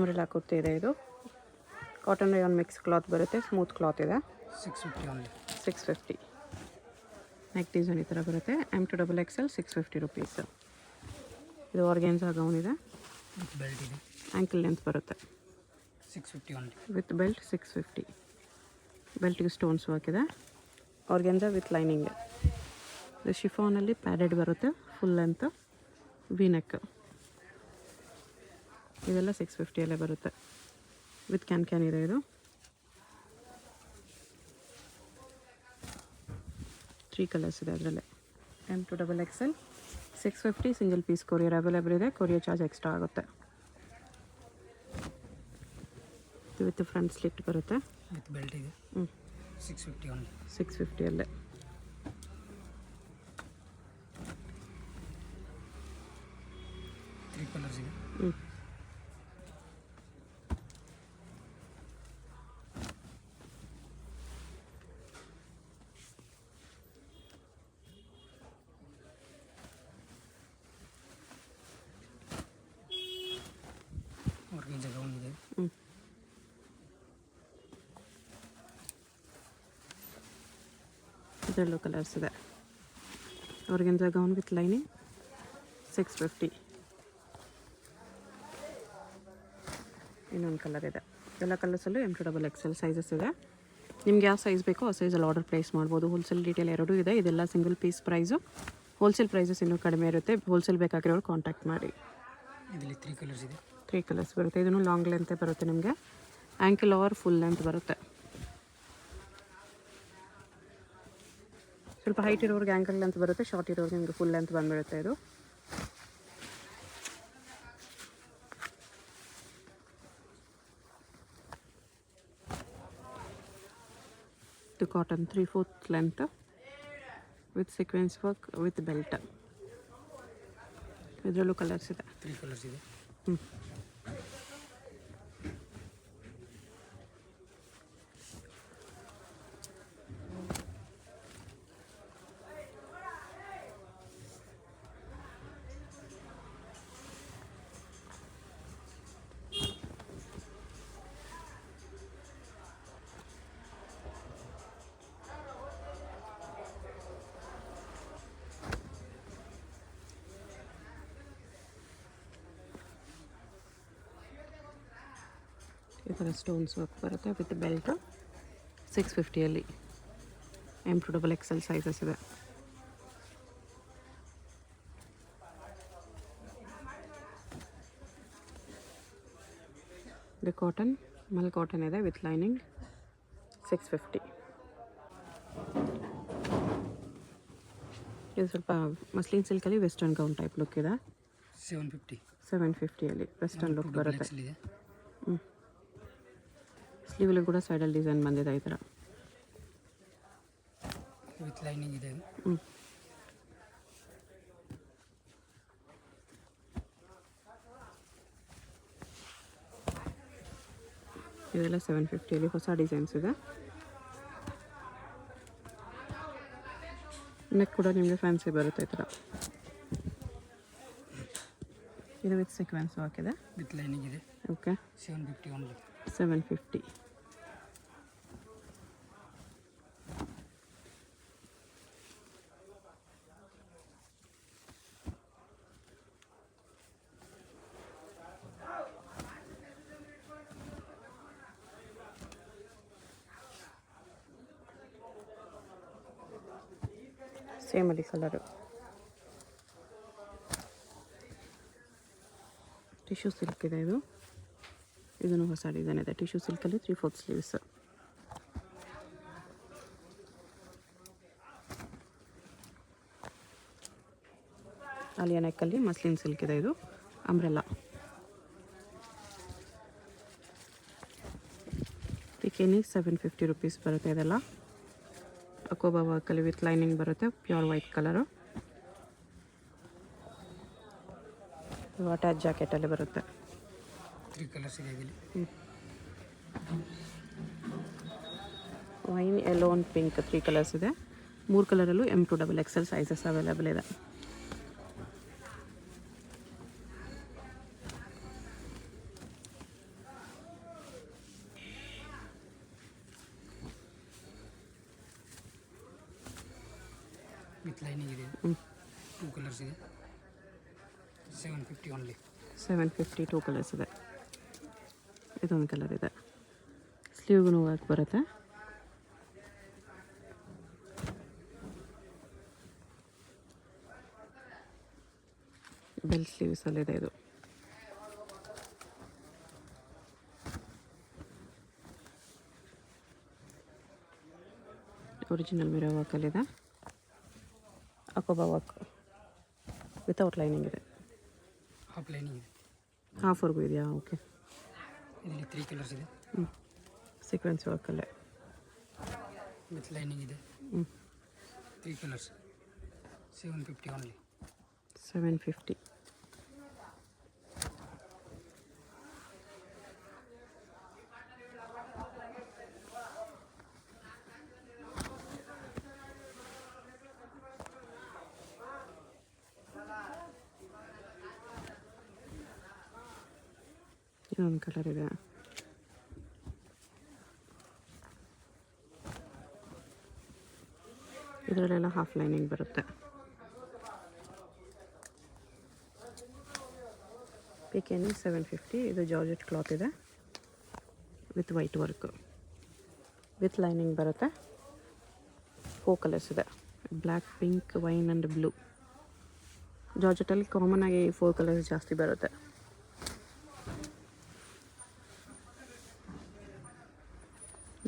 Umbrella kurti ಇದೆ. ಇದು cotton rayon mix cloth ಬರುತ್ತೆ, ಸ್ಮೂತ್ ಕ್ಲಾತ್ ಇದೆ. 650 ಓನ್ಲಿ. 650. ನೆಕ್ ಡಿಸೈನ್ ಈ ಥರ ಬರುತ್ತೆ. M2XXL 650 rupees. ಇದು ಆರ್ಗೆನ್ಸಾ ಗೌನ್ ಇದೆ, ವಿತ್ ಬೆಲ್ಟ್ ಇದೆ. ಆ್ಯಂಕಲ್ ಲೆಂತ್ ಬರುತ್ತೆ. 650 ಓನ್ಲಿ. With belt 650. ಬೆಲ್ಟಿಗೆ ಸ್ಟೋನ್ಸ್ ವರ್ಕ್ ಇದೆ. Organza with lining. ಇದು ಶಿಫಾನಲ್ಲಿ ಪ್ಯಾಡೆಡ್ ಬರುತ್ತೆ, ಫುಲ್ ಲೆಂತ್ ವಿ ನೆಕ್. ಇದೆಲ್ಲ 650 ಬರುತ್ತೆ. ವಿತ್ ಕ್ಯಾನ್ ಇದೆ. ಇದು 3 ಕಲರ್ಸ್ ಇದೆ ಅದರಲ್ಲೇ. M2XXL 650. Single piece courier available ಇದೆ. ಕೊರಿಯರ್ ಚಾರ್ಜ್ ಎಕ್ಸ್ಟ್ರಾ ಆಗುತ್ತೆ. ವಿತ್ ಫ್ರಂಟ್ ಸ್ಲಿಟ್ ಬರುತ್ತೆ, ವಿತ್ ಬೆಲ್ಟ್ ಇದೆ. 650 ಓನ್ಲಿ. 650. 3 ಕಲರ್ಸ್ ಇದೆ. ಆರ್ಗೆನ್ಸಾ ಗೌನ್ ಇದೆ. ಇದರಲ್ಲೂ ಕಲರ್ಸ್ ಇದೆ. Organza gown with lining 650. ಇನ್ನೊಂದು ಕಲರ್ ಇದೆ. ಎಲ್ಲ ಕಲರ್ಸಲ್ಲೂ M2XXL ಸೈಜಸ್ ಇದೆ. ನಿಮ್ಗೆ ಯಾವ ಸೈಜ್ ಬೇಕೋ ಆ ಸೈಜಲ್ಲಿ ಆರ್ಡರ್ ಪ್ಲೇಸ್ ಮಾಡ್ಬೋದು. ಹೋಲ್ಸೇಲ್ ಡೀಟೇಲ್ ಎರಡೂ ಇದೆ. ಇದೆಲ್ಲ single piece price. Wholesale prices ಇನ್ನೂ ಕಡಿಮೆ ಇರುತ್ತೆ. ಹೋಲ್ಸೇಲ್ ಬೇಕಾಗಿರೋರು ಕಾಂಟ್ಯಾಕ್ಟ್ ಮಾಡಿ. ಇದರಲ್ಲಿ 3 ಕಲರ್ಸ್ ಇದೆ. 3 ಕಲರ್ಸ್ ಬರುತ್ತೆ. ಇದನ್ನು ಲಾಂಗ್ ಲೆಂತೇ ಬರುತ್ತೆ ನಿಮಗೆ. ಆ್ಯಂಕಲ್ ಆರ್ ಫುಲ್ ಲೆಂತ್ ಬರುತ್ತೆ. ಸ್ವಲ್ಪ ಹೈಟ್ ಇರೋರಿಗೆ ಆ್ಯಂಕಲ್ ಲೆಂತ್ ಬರುತ್ತೆ, ಶಾರ್ಟ್ ಇರೋರಿಗೆ ನಿಮಗೆ ಫುಲ್ ಲೆಂತ್ ಬಂದುಬಿಡುತ್ತೆ. ಇದು cotton 3/4 length with sequence work with belt. ಇದರಲ್ಲೂ ಕಲರ್ಸ್ ಇದೆ. 3 ಕಲರ್ಸ್ ಇದೆ. ಈ ಥರ ಸ್ಟೋನ್ಸ್ ವರ್ಕ್ ಬರುತ್ತೆ ವಿತ್ ಬೆಲ್ಟು. 650. M2XXL ಸೈಜಸ್ ಇದೆ. ಇದು ಕಾಟನ್, ಮಲ್ ಕಾಟನ್ ಇದೆ ವಿತ್ ಲೈನಿಂಗ್ 650. ಇದು ಸ್ವಲ್ಪ ಮಸ್ಲಿನ್ ಸಿಲ್ಕಲ್ಲಿ ವೆಸ್ಟರ್ನ್ ಗೌನ್ ಟೈಪ್ ಲುಕ್ ಇದೆ. 750 ವೆಸ್ಟರ್ನ್ ಲುಕ್ ಬರುತ್ತೆ. ಸ್ಲೀವಲ್ಲಿ ಕೂಡ ಸೈಡಲ್ಲಿ ಡಿಸೈನ್ ಬಂದಿದೆ ಈ ಥರ. ವಿತ್ ಲೈನಿಂಗ್ ಇದೆ. ಇದೆಲ್ಲ 750 ಹೊಸ ಡಿಸೈನ್ಸ್ ಇದೆ. ನೆಕ್ ಕೂಡ ನಿಮಗೆ ಫ್ಯಾನ್ಸಿ ಬರುತ್ತೆ ಈ ಥರ. ಇದು ವಿತ್ ಸೀಕ್ವೆನ್ಸ್ ಹಾಕಿದೆ, ವಿತ್ ಲೈನಿಂಗ್ ಇದೆ. ಓಕೆ. 750 ಓನ್ಲಿ. 750. ಸೇಮಲ್ಲಿ ಕಲರು. ಟಿಶ್ಯೂ ಸಿಲ್ಕ್ ಇದೆ ಇದು. ಇದನ್ನು ಹೊಸ ಡಿಸೈನ್ ಇದೆ. ಟಿಶ್ಯೂ ಸಿಲ್ಕಲ್ಲಿ 3/4 ಸ್ಲೀವ್ಸ್. ಆಲಿಯಾ ನೆಕ್ಕಲ್ಲಿ ಮಸ್ಲಿನ್ ಸಿಲ್ಕ್ ಇದೆ. ಇದು ಅಂಬ್ರೆಲಾ. ಪಿಕೇನಿ 750 ರುಪೀಸ್ ಬರುತ್ತೆ. ಇದೆಲ್ಲ ಅಕೋಬಾ ವರ್ಕಲ್ಲಿ ವಿತ್ ಲೈನಿಂಗ್ ಬರುತ್ತೆ. Pure white colour. ಅಟ್ಯಾಚ್ ಜಾಕೆಟಲ್ಲಿ ಬರುತ್ತೆ. 3 ಕಲರ್ಸ್ ಇದೆ ಇದರಲ್ಲಿ. Wine, yellow and pink 3 colours ಇದೆ. 3 ಕಲರಲ್ಲೂ M2XXL ಸೈಜಸ್ ಅವೈಲೇಬಲ್ ಇದೆ. ವಿತ್ ಲೈನಿಂಗ್ ಇದೆ. 2 ಕಲರ್ಸ್ ಇದೆ. 750 ಓನ್ಲಿ. 750 2 ಕಲರ್ಸ್ ಇದೆ. ಇದೊಂದು ಕಲರ್ ಇದೆ. ಸ್ಲೀವ್ಗೂ ವರ್ಕ್ ಬರುತ್ತೆ. ಬೆಲ್ ಸ್ಲೀವ್ಸಲ್ಲಿದೆ ಇದು. ಒರಿಜಿನಲ್ ಮಿರರ್ ವರ್ಕಲ್ಲಿದೆ. ಅಕೋಬಾ ವರ್ಕ್ ವಿತೌಟ್ ಲೈನಿಂಗ್ ಇದೆ. ಹಾಫ್ ಲೈನಿಂಗ್ ಇದೆ. ಹಾಫ್ವರೆಗೂ ಇದೆಯಾ? ಓಕೆ. ಇದರಲ್ಲಿ 3 ಕಲರ್ಸ್ ಇದೆ. ಸೀಕ್ವೆನ್ಸ್ ವರ್ಕಲ್ಲೇ ವಿತ್ ಲೈನಿಂಗ್ ಇದೆ. 3 ಕಲರ್ಸ್. 750 ಓನ್ಲಿ. 750. ಇನ್ನೊಂದು ಕಲರ್ ಇದೆ. ಇದರಲ್ಲೆಲ್ಲ ಹಾಫ್ ಲೈನಿಂಗ್ ಬರುತ್ತೆ. ಪಿಕೆನಿ 750. ಇದು ಜಾರ್ಜೆಟ್ ಕ್ಲಾತ್ ಇದೆ with white work, with lining ಬರುತ್ತೆ. 4 ಕಲರ್ಸ್ ಇದೆ. Black, pink, wine and blue. ಜಾರ್ಜೆಟಲ್ಲಿ ಕಾಮನ್ ಆಗಿ 4 ಕಲರ್ಸ್ ಜಾಸ್ತಿ ಬರುತ್ತೆ.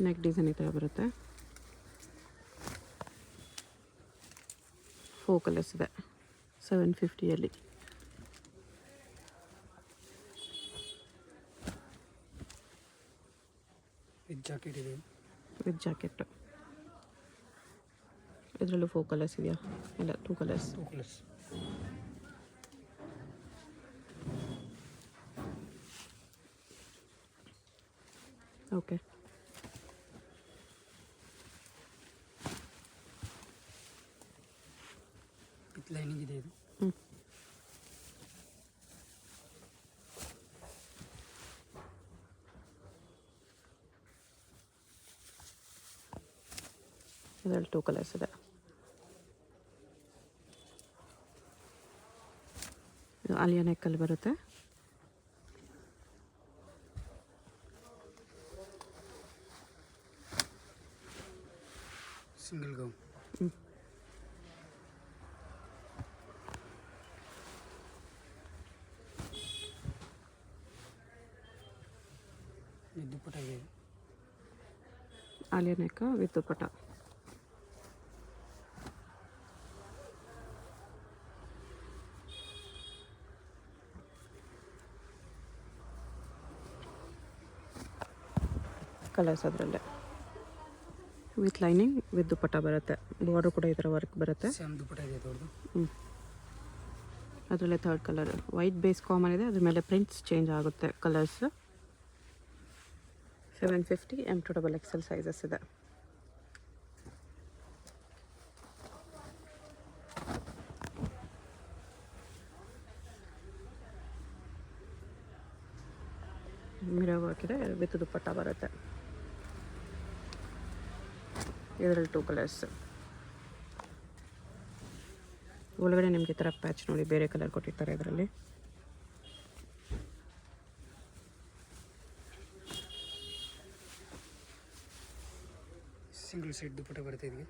ನೆಕ್ ಡಿಸೈನ್ ಈ ಥರ ಬರುತ್ತೆ. 4 ಕಲರ್ಸ್ ಇದೆ 750ಯಲ್ಲಿ. ವಿತ್ ಜಾಕೆಟ್ ಇದೆ. With jacket. ಇದರಲ್ಲೂ 4 ಕಲರ್ಸ್ ಇದೆಯಾ? ಇಲ್ಲ, 2 colours. 2 colours. Okay. With lining ಇದೆ ಇದು. ಇದರಲ್ಲಿ 2 ಕಲರ್ಸ್ ಇದೆ. ಇದು ಆಲಿಯಾ ನೆಕ್ಕಲ್ಲಿ ಬರುತ್ತೆ. Single gown. ಇದು ದುಪ್ಪಟ್ಟ ಇದೆ. Alia neck with dupatta. Colours ಅದರಲ್ಲೇ ವಿತ್ ಲೈನಿಂಗ್ ವಿತ್ ದುಪ್ಪಟ್ಟ ಬರುತ್ತೆ. ಬಾರ್ಡರ್ ಕೂಡ ಈ ಥರ ವರ್ಕ್ ಬರುತ್ತೆ. ಸೇಮ್ ದುಪ್ಪಟ್ಟ ಇದೆ ದೊಡ್ಡದು. ಅದರಲ್ಲೇ 3rd colour white base common ಇದೆ. ಅದ್ರ ಮೇಲೆ ಪ್ರಿಂಟ್ಸ್ ಚೇಂಜ್ ಆಗುತ್ತೆ ಕಲರ್ಸ್. 750 M2XL ಸೈಜಸ್ ಇದೆ. ಮಿರರ್ ವರ್ಕ್ ಇದೆ ವಿತ್ ದುಪ್ಪಟ್ಟ ಬರುತ್ತೆ. ಇದರಲ್ಲಿ 2 ಕಲರ್ಸ್. ಒಳಗಡೆ ನಿಮಗೆ ಈ ಥರ ಪ್ಯಾಚ್ ನೋಡಿ ಬೇರೆ ಕಲರ್ ಕೊಟ್ಟಿರ್ತಾರೆ ಇದರಲ್ಲಿ. ಸಿಂಗಲ್ ಸೈಡ್ ದುಪ್ಪಟ್ಟ ಬರುತ್ತೆ ಇದಕ್ಕೆ.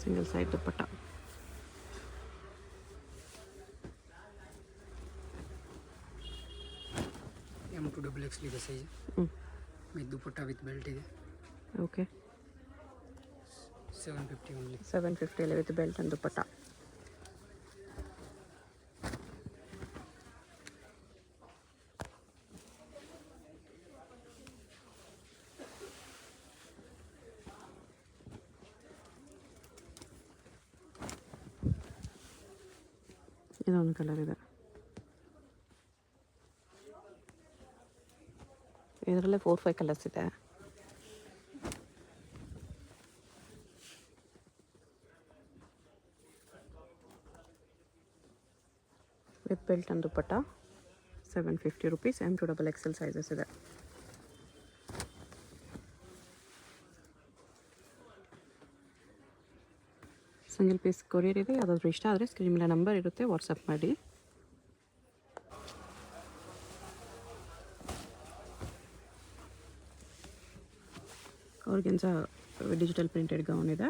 Single side dupatta. M2XL ಇದೆ size. With dupatta with belt ಇದೆ. Okay. 750 only. 750 with belt and dupatta. ಇದೊಂದು ಕಲರ್ ಇದೆ. ಇದರಲ್ಲೇ 4-5 ಕಲರ್ಸ್ ಇದೆ. With belt and dupatta 750 rupees. M2XL sizes ಇದೆ. ಸಿಂಗಲ್ ಪೀಸ್ ಕೊರಿಯರ್ ಇದೆ. ಯಾವುದಾದ್ರೂ ಇಷ್ಟ ಆದರೆ ಸ್ಕ್ರೀನ್ ಮೇಲೆ ನಂಬರ್ ಇರುತ್ತೆ, ವಾಟ್ಸಪ್ ಮಾಡಿ. ಆರ್ಗೆನ್ಸಾ ಡಿಜಿಟಲ್ ಪ್ರಿಂಟೆಡ್ ಗೌನ್ ಇದೆ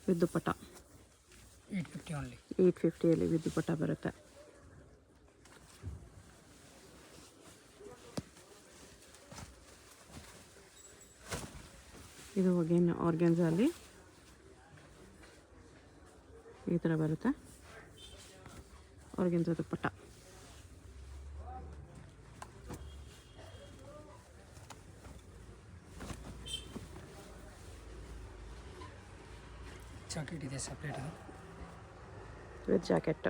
with dupatta. 850 only. 850 with dupatta ಬರುತ್ತೆ. ಇದು ಅಗೇನ್ ಆರ್ಗೆನ್ಸಲ್ಲಿ ಈ ಥರ ಬರುತ್ತೆ. ಆರ್ಗೆನ್ಸಾ ದುಪ್ಪಟ್ಟ. ಜಾಕೆಟ್ ಇದೆ ಸಪ್ರೇಟ್ ಇದು. With jacket.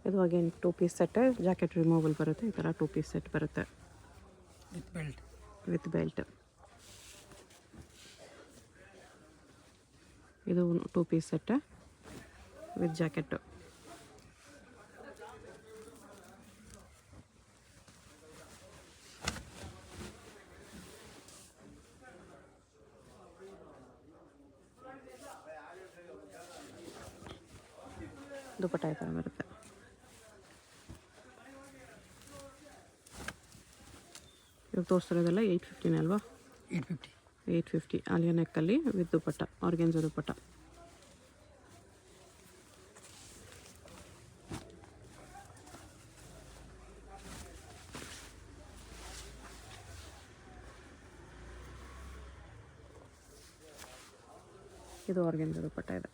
ಇದು again 2 piece set. Jacket removal ಬರುತ್ತೆ. ಈ ಥರ 2 ಪೀಸ್ ಸೆಟ್ ಬರುತ್ತೆ ವಿತ್ ಬೆಲ್ಟ್. With belt. ಇದು 2 piece set with jacket. Dupatta ಈ ಥರ ಬರುತ್ತೆ. ಇವಾಗ ತೋರಿಸ್ತಿರೋದೆಲ್ಲ 850 ಅಲ್ವಾ? 850. 850 ಆಲಿಯಾ ನೆಕ್ಕಲ್ಲಿ ವಿತ್ ದುಪ್ಪಟ್ಟ, ಆರ್ಗೆನ್ಸಾ ದುಪ್ಪಟ್ಟ. ಇದು ಆರ್ಗೆನ್ಸಾ ದುಪ್ಪಟ್ಟ ಇದೆ.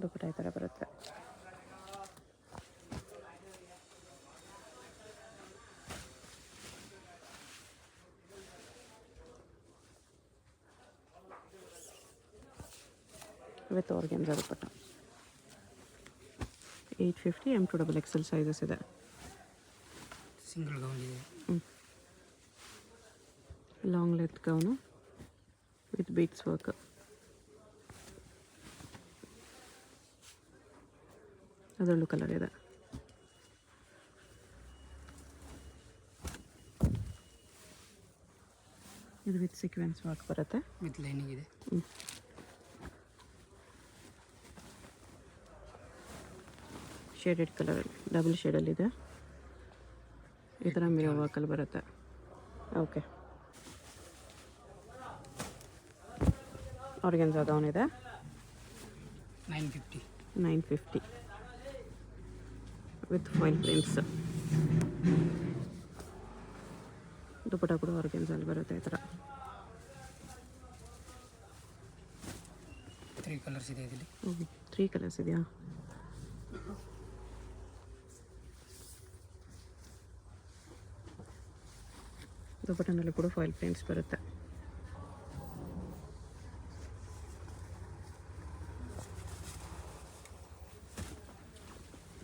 ದುಪ್ಪಟ್ಟ ಈ ಥರ ಬರುತ್ತೆ. With organza dupatta. 850 M2 XXL sizes ಇದೆ. ಸಿಂಗಲ್ ಗೌನ್ ಇದೆ. Long length gown with beads work. ಅದರಲ್ಲೂ ಕಲರ್ ಇದೆ. ಇದು ವಿತ್ ಸೀಕ್ವೆನ್ಸ್ ವರ್ಕ್ ಬರುತ್ತೆ. ವಿತ್ ಲೈನಿಂಗ್ ಇದೆ. ಶೇಡೆಡ್ ಕಲರ್, ಡಬಲ್ ಶೇಡಲ್ಲಿದೆ. ಈ ಥರ ಮಿರರ್ ವರ್ಕಲ್ಲಿ ಬರುತ್ತೆ. ಓಕೆ. ಆರ್ಗೆನ್ಸಾ ಗೌನ್ ಇದೆ. 950. 950 ವಿತ್ ಫಾಯಿಲ್ ಪ್ರಿಂಟ್ಸ್. ದುಪ್ಪಟ್ಟ ಕೂಡ ಆರ್ಗೆನ್ಸಾಲ್ಲಿ ಬರುತ್ತೆ ಈ ಥರ. 3 ಕಲರ್ಸ್ ಇದೆ ಇದರಲ್ಲಿ. 3 ಕಲರ್ಸ್ ಇದೆಯಾ? ದುಪ್ಪಟ್ಟನಲ್ಲಿ ಕೂಡ ಫಾಯಿಲ್ ಪ್ರಿಂಟ್ಸ್ ಬರುತ್ತೆ.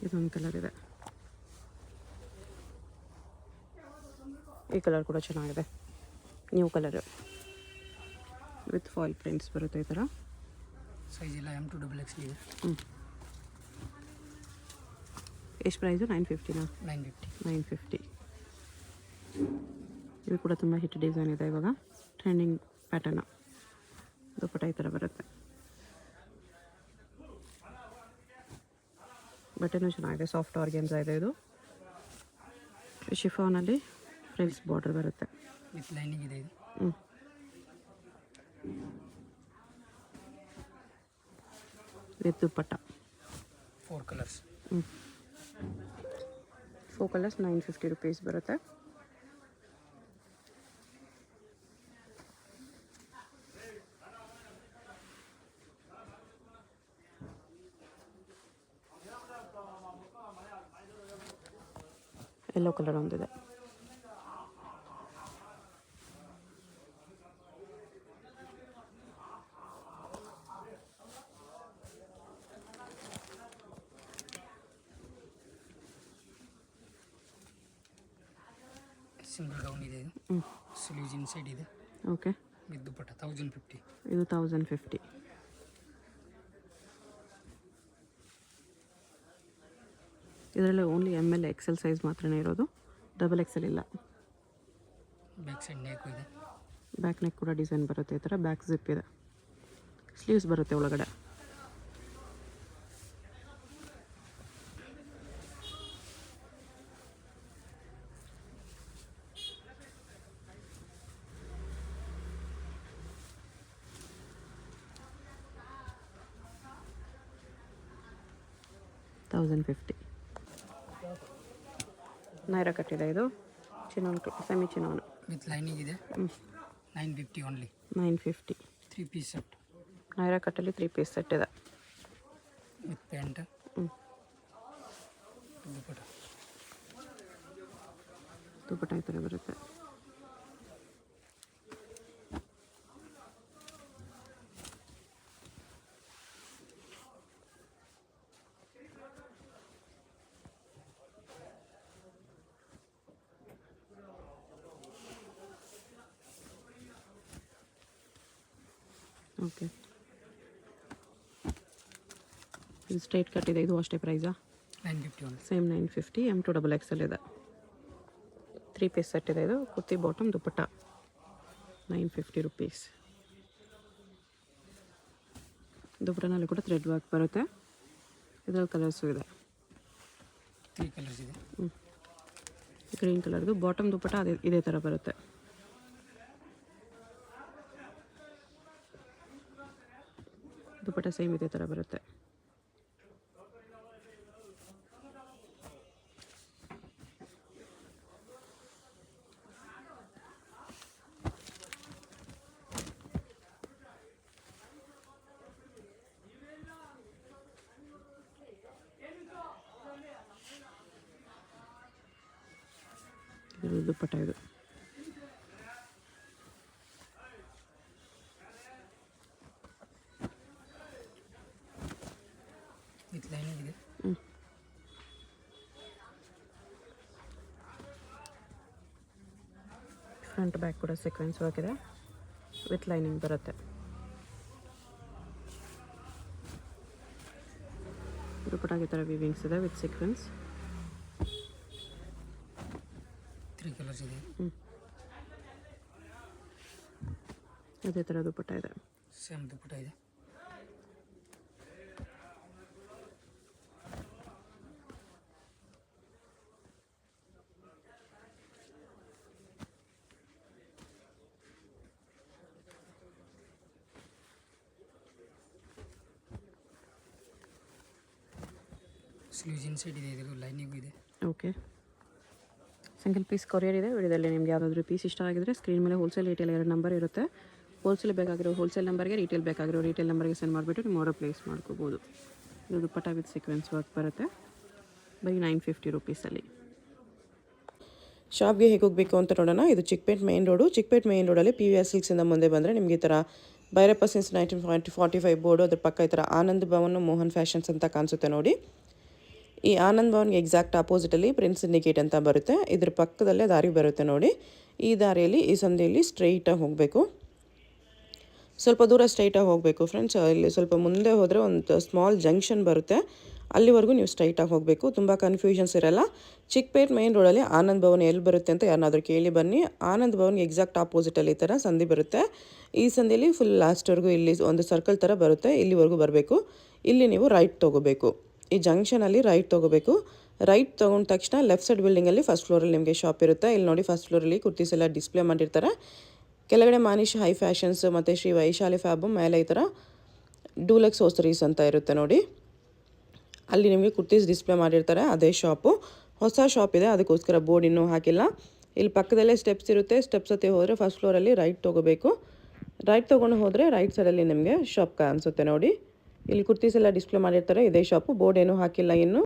ಇದೊಂದು ಕಲರ್ ಇದೆ. ಈ ಕಲರ್ ಕೂಡ ಚೆನ್ನಾಗಿದೆ, new colour with foil prints ಬರುತ್ತೆ ಈ ಥರ. ಸೈಜ್ ಎಲ್ಲ M2 XXL ಇದೆ. ಎಷ್ಟು ಪ್ರೈಸು? 950ನಾ? 950. 950. ಇದು ಕೂಡ ತುಂಬ ಹಿಟ್ ಡಿಸೈನ್ ಇದೆ ಇವಾಗ, ಟ್ರೆಂಡಿಂಗ್ ಪ್ಯಾಟರ್ನ. ದುಪ್ಪಟ್ಟ ಈ ಥರ ಬರುತ್ತೆ. ಬಟ್ಟೆನೂ ಚೆನ್ನಾಗಿದೆ, ಸಾಫ್ಟ್ ಆರ್ಗೆನ್ಸಾ ಇದೆ ಇದು. ಶಿಫಾನಲ್ಲಿ ಫ್ರಿಲ್ಸ್ ಬಾರ್ಡರ್ ಬರುತ್ತೆ. ವಿತ್ ಲೈನಿಂಗ್ ಇದೆ ಇದು. With dupatta. 4 colours. 4 colours 950 rupees ಬರುತ್ತೆ. ಯೆಲ್ಲೋ ಕಲರ್ ಒಂದಿದೆ. ಸಿಂಗಲ್ ಗೌನ್ ಇದೆ ಇದು. ಸ್ಲೀವ್ಸ್ ಇನ್ಸೈಡ್ ಇದೆ. ಓಕೆ. ವಿತ್ ದುಪಟ್ಟ 1050. ಇದು 1050. ಇದರಲ್ಲಿ ಓನ್ಲಿ ML XL ಸೈಜ್ ಮಾತ್ರನೇ ಇರೋದು, XXL ಇಲ್ಲ. ಬ್ಯಾಕ್ ಸೈಡ್ ನೆಕ್ ಇದೆ, ಬ್ಯಾಕ್ ನೆಕ್ ಕೂಡ ಡಿಸೈನ್ ಬರುತ್ತೆ. ಈ ಥರ ಬ್ಯಾಕ್ ಜಿಪ್ ಇದೆ, ಸ್ಲೀವ್ಸ್ ಬರುತ್ತೆ ಒಳಗಡೆ. $1050. ನೈರಾ ಕಟ್ಟಿದೆ. ಇದು chinon, semi chinon with lining ಇದೆ. 950 ಓನ್ಲಿ. 950. 3 piece set. ನೈರಾ ಕಟ್ಟಲ್ಲಿ 3 ಪೀಸ್ ಸೆಟ್ ಇದೆ ವಿತ್ ಪ್ಯಾಂಟ್. ದುಪಟ್ಟ. ದುಪಟ್ಟ ಈ ಥರ ಬರುತ್ತೆ. ಓಕೆ, ಇದು ಸ್ಟ್ರೈಟ್ ಕಟ್ ಇದೆ. ಇದು ಅಷ್ಟೇ ಪ್ರೈಸಾ? 950 ಓನ್ಲಿ. ಸೇಮ್ 950. M2XXL ಇದೆ. 3 ಪೀಸ್ ಸೆಟ್ ಇದೆ. ಇದು ಕುರ್ತಿ ಬಾಟಮ್ ದುಪಟ್ಟ 950 ರುಪೀಸ್. ದುಪಟ್ಟನಲ್ಲಿ ಕೂಡ ಥ್ರೆಡ್ ವರ್ಕ್ ಬರುತ್ತೆ. ಇದರಲ್ಲಿ ಕಲರ್ಸು ಇದೆ. 3 ಕಲರ್ಸ್ ಇದೆ. ಗ್ರೀನ್ ಕಲರ್ದು ಬಾಟಮ್ ದುಪಟ್ಟ ಇದೇ ಥರ ಬರುತ್ತೆ. ದುಪಟ್ಟ ಸೇಮ್ ಇದೇ ಥರ ಬರುತ್ತೆ. ಇದು ದುಪಟ್ಟ. ಇದು ವಿತ್ ಲೈನಿಂಗ್ ಇದೆ. ಫ್ರಂಟ್ ಬ್ಯಾಕ್ ಕೂಡ ಸೀಕ್ವೆನ್ಸ್ ವರ್ಕ್ ಇದೆ, ವಿತ್ ಲೈನಿಂಗ್ ಬರುತ್ತೆ. ದುಪಟ್ಟಾಗಿ ಥರ ವಿವಿಂಗ್ಸ್ ಇದೆ ವಿತ್ ಸೀಕ್ವೆನ್ಸ್. 3 ಕಲರ್ಸ್ ಇದೆ. ಅದೇ ಥರ ದುಪಟ್ಟ ಇದೆ. ಸೇಮ್ ದುಪಟ್ಟ ಇದೆ. ಸ್ಲೀವ್ಸ್ ಇನ್ಸೈಡ್ ಇದೆ. ಇದು ಲೈನಿಂಗ್ ಇದೆ. ಓಕೆ, ಸಿಂಗಲ್ ಪೀಸ್ ಕೊರಿಯರ್ ಇದೆ. ವಿಡಿಯೋದಲ್ಲಿ ನಿಮ್ಗೆ ಯಾವುದಾದ್ರೂ ಪೀಸ್ ಇಷ್ಟ ಆಗಿದ್ರೆ ಸ್ಕ್ರೀನ್ ಮೇಲೆ ಹೋಲ್ಸೇಲ್ ರಿಟೇಲ್ 2 ನಂಬರ್ ಇರುತ್ತೆ. ಹೋಲ್ಸೇಲ್ ಬೇಕಾಗಿರೋ ಹೋಲ್ಸೇಲ್ ನಂಬರ್ಗೆ, ರಿಟೇಲ್ ಬೇಕಾಗಿರೋ ರಿಟೇಲ್ ನಂಬರ್ಗೆ ಸೆಂಡ್ ಮಾಡಿಬಿಟ್ಟು ನಿಮ್ಮ ಆರ್ಡರ್ ಪ್ಲೇಸ್ ಮಾಡ್ಕೋಬೋದು. ಇದು ದುಪಟ್ಟ ವಿತ್ ಸೀಕ್ವೆನ್ಸ್ ವರ್ಕ್ ಬರುತ್ತೆ. ಬೈ 950 ರುಪೀಸಲ್ಲಿ. ಶಾಪ್ಗೆ ಹೇಗೆ ಹೋಗಬೇಕು ಅಂತ ನೋಡೋಣ. ಇದು Chickpet main road. Chickpet main ರೋಡಲ್ಲಿ PVR ಸಿಲ್ಕ್ಸಿಂದ ಮುಂದೆ ಬಂದರೆ ನಿಮಗೆ ಈ ಥರ ಭೈರಪ್ಪ ಸಿನ್ಸ್ 1945 ಬೋರ್ಡು, ಅದ್ರ ಪಕ್ಕ ಈ ಥರ ಆನಂದ್ ಭವನ್ ಮೋಹನ್ ಫ್ಯಾಷನ್ಸ್ ಅಂತ ಕಾಣಿಸುತ್ತೆ ನೋಡಿ. ಈ ಆನಂದ್ ಭವನ್ಗೆ ಎಕ್ಸಾಕ್ಟ್ ಆಪೋಸಿಟಲ್ಲಿ ಪ್ರಿನ್ಸ್ ಸಿಂಡಿಕೇಟ್ ಅಂತ ಬರುತ್ತೆ. ಇದ್ರ ಪಕ್ಕದಲ್ಲೇ ದಾರಿ ಬರುತ್ತೆ ನೋಡಿ. ಈ ದಾರಿಯಲ್ಲಿ, ಈ ಸಂಧಿಯಲ್ಲಿ ಸ್ಟ್ರೈಟಾಗಿ ಹೋಗಬೇಕು. ಸ್ವಲ್ಪ ದೂರ ಸ್ಟ್ರೈಟಾಗಿ ಹೋಗಬೇಕು ಫ್ರೆಂಡ್ಸ್. ಇಲ್ಲಿ ಸ್ವಲ್ಪ ಮುಂದೆ ಹೋದರೆ ಒಂದು ಸ್ಮಾಲ್ ಜಂಕ್ಷನ್ ಬರುತ್ತೆ, ಅಲ್ಲಿವರೆಗೂ ನೀವು ಸ್ಟ್ರೈಟಾಗಿ ಹೋಗಬೇಕು. ತುಂಬ ಕನ್ಫ್ಯೂಷನ್ಸ್ ಇರಲ್ಲ. ಚಿಕ್ಕಪೇಟ್ ಮೇನ್ ರೋಡಲ್ಲಿ ಆನಂದ್ ಭವನ್ ಎಲ್ಲಿ ಬರುತ್ತೆ ಅಂತ ಯಾರನ್ನಾದ್ರೂ ಕೇಳಿ ಬನ್ನಿ. ಆನಂದ್ ಭವನ್ಗೆ ಎಕ್ಸಾಕ್ಟ್ ಆಪೋಸಿಟಲ್ಲಿ ಈ ಥರ ಸಂಧಿ ಬರುತ್ತೆ. ಈ ಸಂಧಿಯಲ್ಲಿ ಫುಲ್ ಲಾಸ್ಟ್ವರೆಗೂ ಇಲ್ಲಿ ಒಂದು ಸರ್ಕಲ್ ಥರ ಬರುತ್ತೆ, ಇಲ್ಲಿವರೆಗೂ ಬರಬೇಕು. ಇಲ್ಲಿ ನೀವು ರೈಟ್ ತೊಗೋಬೇಕು. ಈ ಜಂಕ್ಷನಲ್ಲಿ ರೈಟ್ ತೊಗೋಬೇಕು. ರೈಟ್ ತೊಗೊಂಡ ತಕ್ಷಣ ಲೆಫ್ಟ್ ಸೈಡ್ ಬಿಲ್ಡಿಂಗಲ್ಲಿ ಫಸ್ಟ್ ಫ್ಲೋರಲ್ಲಿ ನಿಮಗೆ ಶಾಪ್ ಇರುತ್ತೆ. ಇಲ್ಲಿ ನೋಡಿ, ಫಸ್ಟ್ ಫ್ಲೋರಲ್ಲಿ ಕುರ್ತೀಸ್ ಎಲ್ಲ ಡಿಸ್ಪ್ಲೇ ಮಾಡಿರ್ತಾರೆ. ಕೆಳಗಡೆ ಮಾನಿಶ್ ಹೈ ಫ್ಯಾಷನ್ಸ್ ಮತ್ತು ಶ್ರೀ ವೈಶಾಲಿ ಫ್ಯಾಬು, ಮೇಲೆ ಈ ಥರ ಡೂಲೆಕ್ಸ್ ಹೋಸ್ಟರೀಸ್ ಅಂತ ಇರುತ್ತೆ ನೋಡಿ. ಅಲ್ಲಿ ನಿಮಗೆ ಕುರ್ತೀಸ್ ಡಿಸ್ಪ್ಲೇ ಮಾಡಿರ್ತಾರೆ, ಅದೇ ಶಾಪು. ಹೊಸ ಶಾಪ್ ಇದೆ, ಅದಕ್ಕೋಸ್ಕರ ಬೋರ್ಡ್ ಇನ್ನೂ ಹಾಕಿಲ್ಲ. ಇಲ್ಲಿ ಪಕ್ಕದಲ್ಲೇ ಸ್ಟೆಪ್ಸ್ ಇರುತ್ತೆ. ಸ್ಟೆಪ್ಸ್ ಹತ್ತಿ ಹೋದರೆ ಫಸ್ಟ್ ಫ್ಲೋರಲ್ಲಿ ರೈಟ್ ತೊಗೋಬೇಕು. ರೈಟ್ ತೊಗೊಂಡು ಹೋದರೆ ರೈಟ್ ಸೈಡಲ್ಲಿ ನಿಮಗೆ ಶಾಪ್ ಕಾಣಿಸುತ್ತೆ ನೋಡಿ. ಇಲ್ಲಿ ಕುರ್ತೀಸ್ ಎಲ್ಲ ಡಿಸ್ಪ್ಲೇ ಮಾಡಿರ್ತಾರೆ, ಇದೇ ಶಾಪು. ಬೋರ್ಡ್ ಏನೂ ಹಾಕಿಲ್ಲ ಇನ್ನು.